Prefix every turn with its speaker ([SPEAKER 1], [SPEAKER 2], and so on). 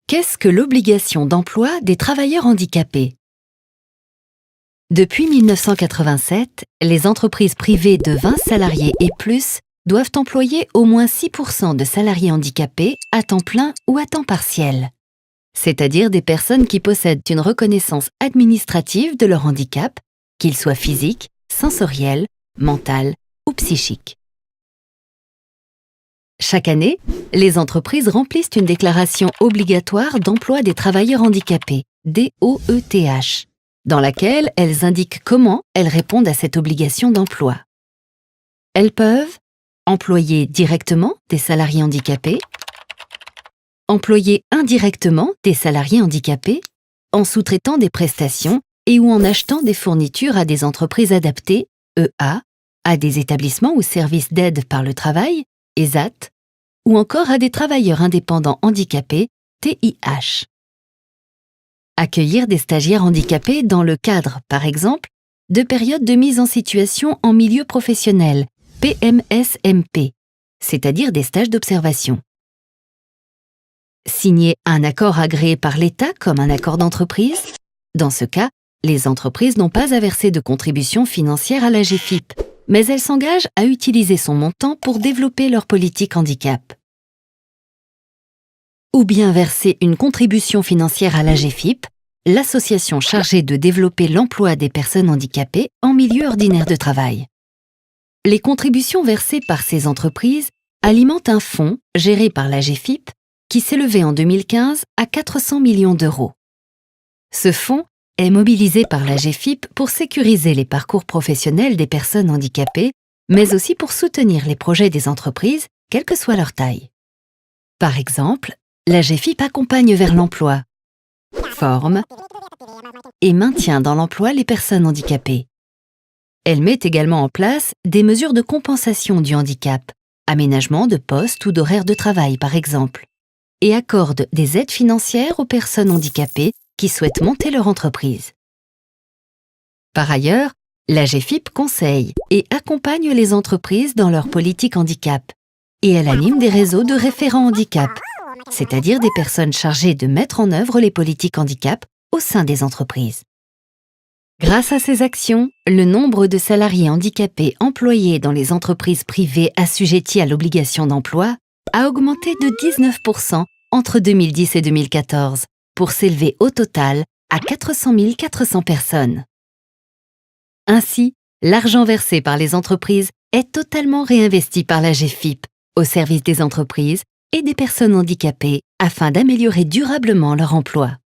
[SPEAKER 1] Qu'est-ce que l'obligation d'emploi des travailleurs handicapés? Depuis 1987, les entreprises privées de 20 salariés et plus doivent employer au moins 6% de salariés handicapés à temps plein ou à temps partiel, c'est-à-dire des personnes qui possèdent une reconnaissance administrative de leur handicap, qu'il soit physique, sensoriel, mental ou psychique. Chaque année, les entreprises remplissent une déclaration obligatoire d'emploi des travailleurs handicapés, DOETH, dans laquelle elles indiquent comment elles répondent à cette obligation d'emploi. Elles peuvent employer directement des salariés handicapés, employer indirectement des salariés handicapés, en sous-traitant des prestations et ou en achetant des fournitures à des entreprises adaptées, EA, à des établissements ou services d'aide par le travail, ESAT, ou encore à des travailleurs indépendants handicapés, TIH. Accueillir des stagiaires handicapés dans le cadre, par exemple, de périodes de mise en situation en milieu professionnel, PMSMP, c'est-à-dire des stages d'observation. Signer un accord agréé par l'État comme un accord d'entreprise. Dans ce cas, les entreprises n'ont pas à verser de contribution financière à l'AGEFIP, mais elles s'engagent à utiliser son montant pour développer leur politique handicap. Ou bien verser une contribution financière à l'AGEFIP, l'association chargée de développer l'emploi des personnes handicapées en milieu ordinaire de travail. Les contributions versées par ces entreprises alimentent un fonds géré par l'AGEFIP qui s'élevait en 2015 à 400 millions d'euros. Ce fonds est mobilisé par l'AGEFIP pour sécuriser les parcours professionnels des personnes handicapées, mais aussi pour soutenir les projets des entreprises, quelle que soit leur taille. Par exemple, l'AGEFIP accompagne vers l'emploi, forme et maintient dans l'emploi les personnes handicapées. Elle met également en place des mesures de compensation du handicap, aménagement de postes ou d'horaires de travail par exemple, et accorde des aides financières aux personnes handicapées qui souhaitent monter leur entreprise. Par ailleurs, l'AGEFIP conseille et accompagne les entreprises dans leur politique handicap, et elle anime des réseaux de référents handicap, c'est-à-dire des personnes chargées de mettre en œuvre les politiques handicap au sein des entreprises. Grâce à ces actions, le nombre de salariés handicapés employés dans les entreprises privées assujetties à l'obligation d'emploi a augmenté de 19% entre 2010 et 2014, pour s'élever au total à 400 400 personnes. Ainsi, l'argent versé par les entreprises est totalement réinvesti par l'AGEFIP au service des entreprises et des personnes handicapées afin d'améliorer durablement leur emploi.